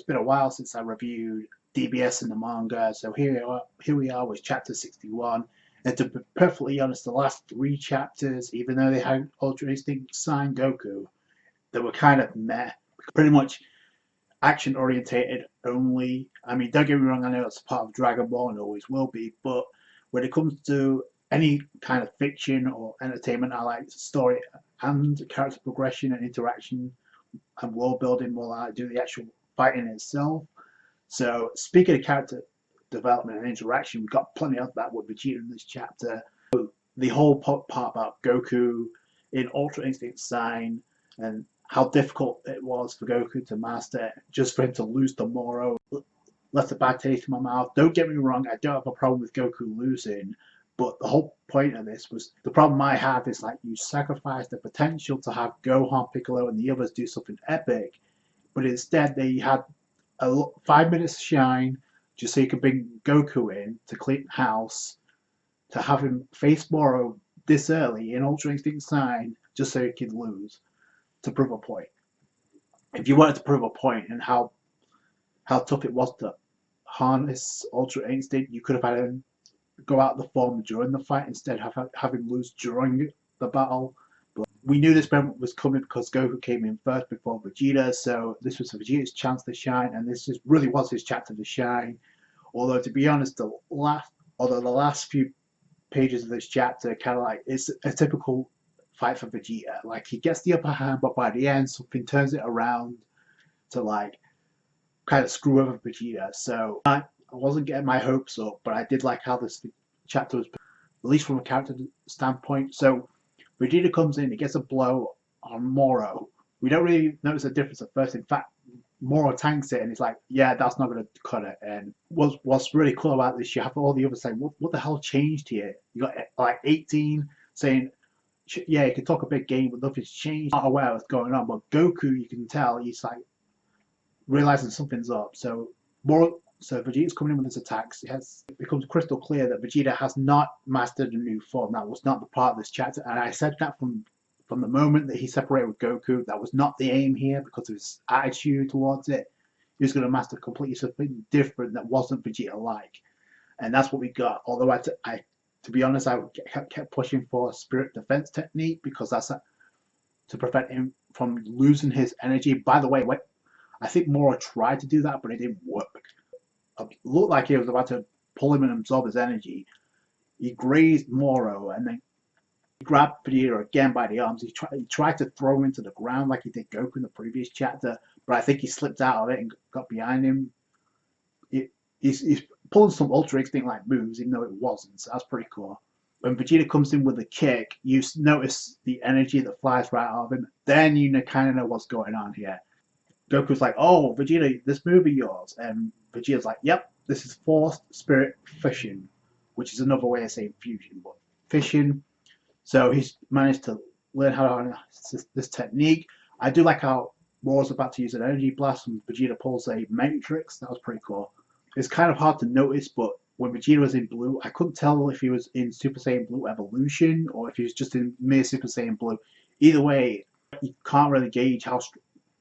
been a while since I reviewed DBS in the manga, so here we are with chapter 61. And to be perfectly honest, the last three chapters, even though they had Ultra Instinct Sign Goku, they were kind of meh. Pretty much action orientated only. I mean, don't get me wrong, I know it's part of Dragon Ball and always will be, but when it comes to any kind of fiction or entertainment, I like story and character progression and interaction and world building more than I do the actual fighting itself. So speaking of character development and interaction, we've got plenty of that with Vegeta in this chapter. The whole part about Goku in Ultra Instinct Sign and how difficult it was for Goku to master, just for him to lose to Moro, left a bad taste in my mouth. Don't get me wrong, I don't have a problem with Goku losing, but the whole point of this was, the problem I have is like you sacrifice the potential to have Gohan, Piccolo, and the others do something epic, but instead they had 5 minutes shine just so you could bring Goku in to clean house, to have him face Moro this early in Ultra Instinct Sign just so he could lose to prove a point. If you wanted to prove a point and how tough it was to harness Ultra Instinct, you could have had him go out the form during the fight instead of have him lose during the battle. But we knew this moment was coming because Goku came in first before Vegeta, so this was Vegeta's chance to shine, and this really was his chapter to shine. Although to be honest, the last few pages of this chapter kind of like it's a typical fight for Vegeta. Like he gets the upper hand, but by the end something turns it around to like kind of screw over Vegeta. So I wasn't getting my hopes up, but I did like how this chapter was, at least from a character standpoint. So Vegeta comes in, he gets a blow on Moro. We don't really notice a difference at first. In fact, Moro tanks it and he's like, yeah, that's not going to cut it. And what's really cool about this, you have all the others saying, what the hell changed here? You got like 18 saying, yeah, you can talk a big game, but nothing's changed. Not aware of what's going on, but Goku, you can tell he's like realizing something's up. So Vegeta's coming in with his attacks. It becomes crystal clear that Vegeta has not mastered a new form. That was not the part of this chapter, and I said that from the moment that he separated with Goku. That was not the aim here because of his attitude towards it. He was going to master completely something different that wasn't Vegeta-like, and that's what we got. Although to be honest, I kept pushing for a spirit defense technique because that's to prevent him from losing his energy. By the way, I think Moro tried to do that, but it didn't work. It looked like he was about to pull him and absorb his energy. He grazed Moro and then he grabbed Vegeta again by the arms. He tried to throw him into the ground like he did Goku in the previous chapter, but I think he slipped out of it and got behind him. He's pulling some Ultra Instinct-like moves, even though it wasn't, so that's pretty cool. When Vegeta comes in with a kick, you notice the energy that flies right out of him. Then you kind of know what's going on here. Goku's like, oh, Vegeta, this move is yours. And Vegeta's like, yep, this is forced spirit fission, which is another way of saying fusion, but fission. So he's managed to learn how to harness this technique. I do like how Moro's about to use an energy blast and Vegeta pulls a matrix. That was pretty cool. It's kind of hard to notice, but when Vegeta was in blue, I couldn't tell if he was in Super Saiyan Blue Evolution or if he was just in mere Super Saiyan Blue. Either way, you can't really gauge how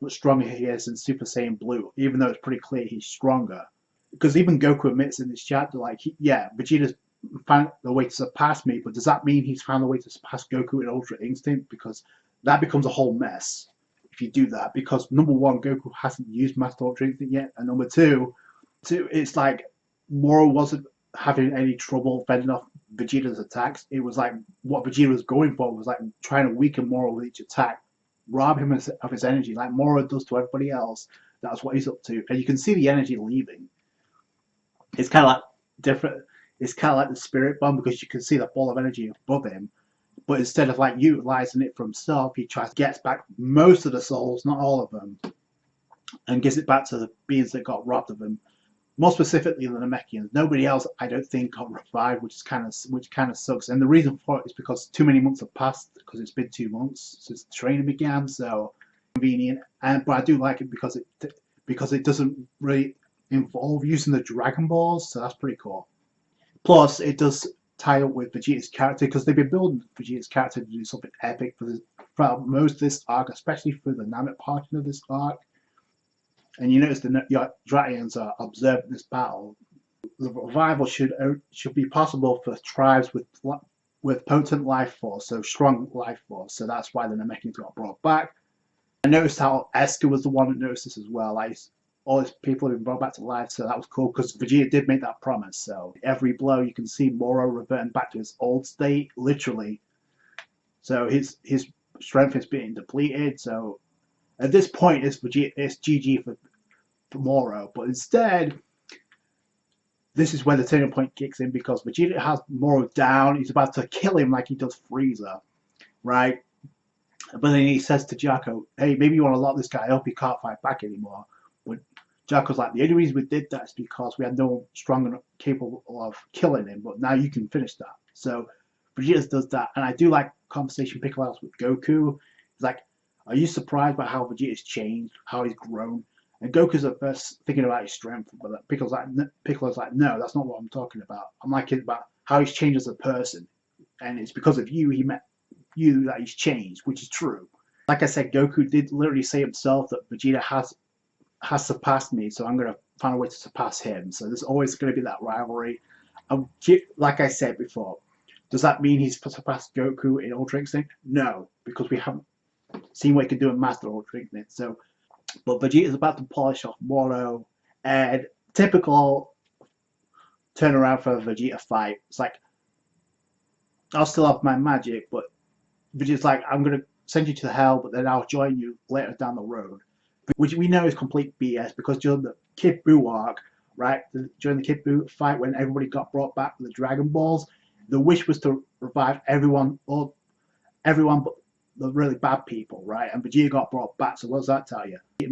much stronger he is in Super Saiyan Blue, even though it's pretty clear he's stronger. Because even Goku admits in this chapter, like, Vegeta's found the way to surpass me, but does that mean he's found the way to surpass Goku in Ultra Instinct? Because that becomes a whole mess if you do that. Because number one, Goku hasn't used Master Ultra Instinct yet, and number two, it's like Moro wasn't having any trouble fending off Vegeta's attacks. It was like what Vegeta was going for was like trying to weaken Moro with each attack, rob him of his energy like Moro does to everybody else. That's what he's up to, and you can see the energy leaving. It's kind of like different. It's kind of like the spirit bomb because you can see the ball of energy above him, but instead of like utilizing it for himself, he tries to get back most of the souls, not all of them, and gives it back to the beings that got robbed of him. More specifically, the Namekians. Nobody else, I don't think, got revived, which kind of sucks. And the reason for it is because too many months have passed. Because it's been 2 months since the training began, so convenient. But I do like it because it doesn't really involve using the Dragon Balls, so that's pretty cool. Plus, it does tie up with Vegeta's character because they've been building Vegeta's character to do something epic for most of this arc, especially for the Namek portion of this arc. And you notice the Dratians are observing this battle. The revival should be possible for tribes with potent life force, so strong life force. So that's why the Namekians got brought back. I noticed how Esker was the one that noticed this as well. Like all these people have been brought back to life, so that was cool because Vegeta did make that promise. So every blow, you can see Moro reverting back to his old state, literally. So his strength is being depleted. So at this point, it's GG for Moro. But instead, this is where the turning point kicks in because Vegeta has Moro down. He's about to kill him like he does Frieza, right? But then he says to Jacko, hey, maybe you want to lock this guy up. He can't fight back anymore. But Jacko's like, the only reason we did that is because we had no one strong enough capable of killing him. But now you can finish that. So Vegeta does that. And I do like conversation Piccolo has with Goku. He's like, are you surprised by how Vegeta's changed, how he's grown? And Goku's at first thinking about his strength, but Piccolo's like, no, that's not what I'm talking about. I'm like about how he's changed as a person. And it's because of you he met you that he's changed, which is true. Like I said, Goku did literally say himself that Vegeta has surpassed me, so I'm going to find a way to surpass him. So there's always going to be that rivalry. Like I said before, does that mean he's surpassed Goku in Ultra Instinct? No, because we haven't seen what he can do in Master Ultra Instinct. So, but Vegeta's about to polish off Moro, and typical turnaround for a Vegeta fight. It's like, I'll still have my magic, but Vegeta's like, I'm going to send you to hell, but then I'll join you later down the road. Which we know is complete BS because during the Kid Buu arc, right, during the Kid Buu fight when everybody got brought back with the Dragon Balls, the wish was to revive everyone but the really bad people, right? And Vegeta got brought back, so what does that tell you? He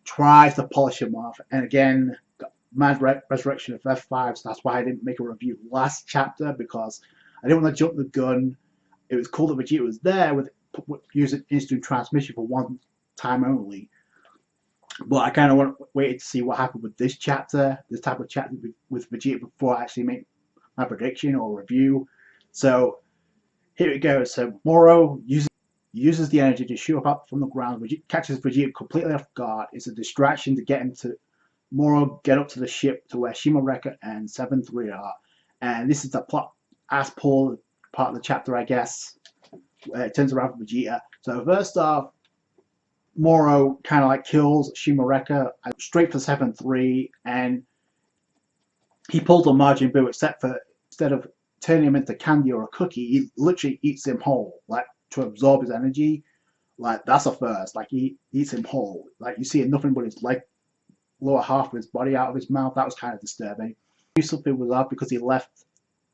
tries to polish him off, and again, got mad resurrection of F5, so that's why I didn't make a review last chapter, because I didn't want to jump the gun. It was cool that Vegeta was there with using instant transmission for one time only. But I kind of waited to see what happened with this chapter, this type of chapter with Vegeta before I actually make my prediction or review. So here it goes. So Moro uses the energy to shoot up from the ground. Vegeta catches Vegeta completely off guard. It's a distraction to get him to Moro get up to the ship to where Shimoreka and 7-3 are. And this is the plot as Paul part of the chapter, I guess, where it turns around for Vegeta. So first off, Moro kind of like kills Shimoreka straight for 7-3, and he pulls a Majin Buu, except for instead of turning him into candy or a cookie, he literally eats him whole, like to absorb his energy. Like that's a first. Like he eats him whole. Like you see nothing but his leg, lower half of his body out of his mouth. That was kind of disturbing. He knew something was up because he left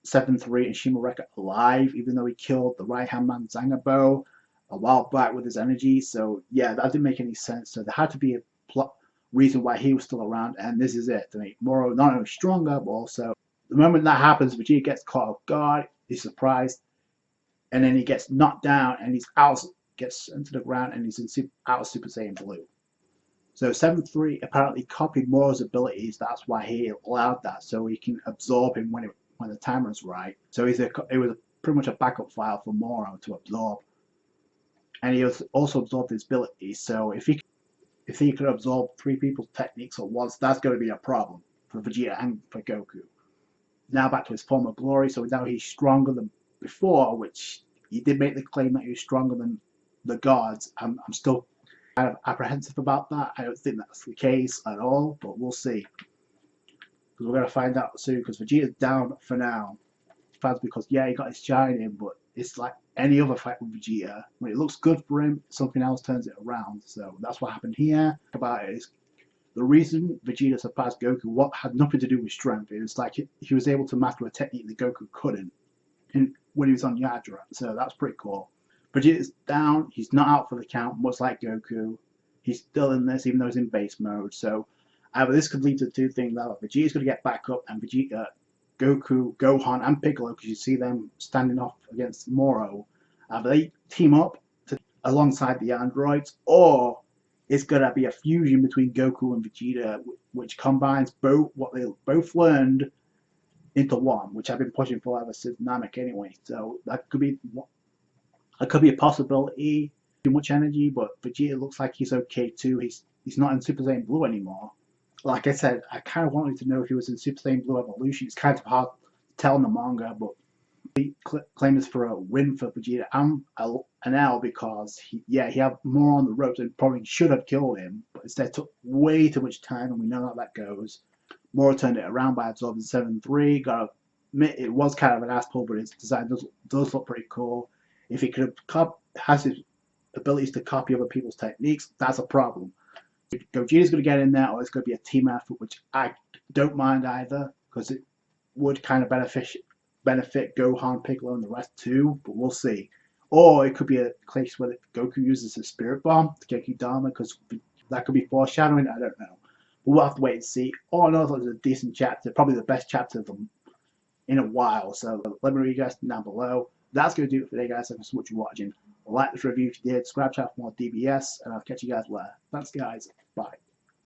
7-3 and Shimoreka alive, even though he killed the right hand man Zangabo a while back with his energy. So yeah, that didn't make any sense. So there had to be a plot reason why he was still around, and this is it to make Moro not only stronger, but also the moment that happens, Vegeta gets caught off guard, he's surprised, and then he gets knocked down, and he's out, gets into the ground, and he's out of Super Saiyan Blue. So 7-3 apparently copied Moro's abilities. That's why he allowed that, so he can absorb him when the timer's right. So it was pretty much a backup file for Moro to absorb. And he also absorbed his abilities. So if he could absorb 3 people's techniques at once, that's going to be a problem for Vegeta and for Goku. Now back to his former glory. So now he's stronger than before, which he did make the claim that he was stronger than the gods. I'm still kind of apprehensive about that. I don't think that's the case at all, but we'll see. Because we're going to find out soon, because Vegeta's down for now. Fans, because yeah, he got his shine in, but it's like any other fight with Vegeta. When it looks good for him, something else turns it around. So that's what happened here. About it is the reason Vegeta surpassed Goku had nothing to do with strength. It was like he was able to master a technique that Goku couldn't when he was on Yadra. So that's pretty cool. Vegeta's down. He's not out for the count, much like Goku. He's still in this, even though he's in base mode. So this could lead to 2 things. That Vegeta's going to get back up, and Vegeta, Goku, Gohan, and Piccolo, because you see them standing off against Moro. They team up alongside the androids, or it's going to be a fusion between Goku and Vegeta, which combines what they both learned into one, which I've been pushing for ever since Namek anyway. So that could be a possibility. Too much energy, but Vegeta looks like he's okay too. He's he's not in Super Saiyan Blue anymore. Like I said, I kind of wanted to know if he was in Super Saiyan Blue Evolution. It's kind of hard to tell in the manga, but he claims for a win for Vegeta and an L because he had more on the ropes and probably should have killed him, but instead took way too much time, and we know how that goes. Moro turned it around by absorbing 7-3. Got to admit, it was kind of an ass pull, but his design does look pretty cool. If he could have has his abilities to copy other people's techniques, that's a problem. Gogeta's going to get in there, or it's going to be a team effort, which I don't mind either, because it would kind of benefit Gohan, Piccolo, and the rest too, but we'll see. Or it could be a case where Goku uses his Spirit Bomb to get Dharma, because that could be foreshadowing, I don't know. But we'll have to wait and see. All in all, it was a decent chapter, probably the best chapter of them in a while, so let me know you guys down below. That's going to do it for today, guys. Thanks so much for watching. Like this review if you did, subscribe to for more DBS, and I'll catch you guys later. Thanks, guys. Bye.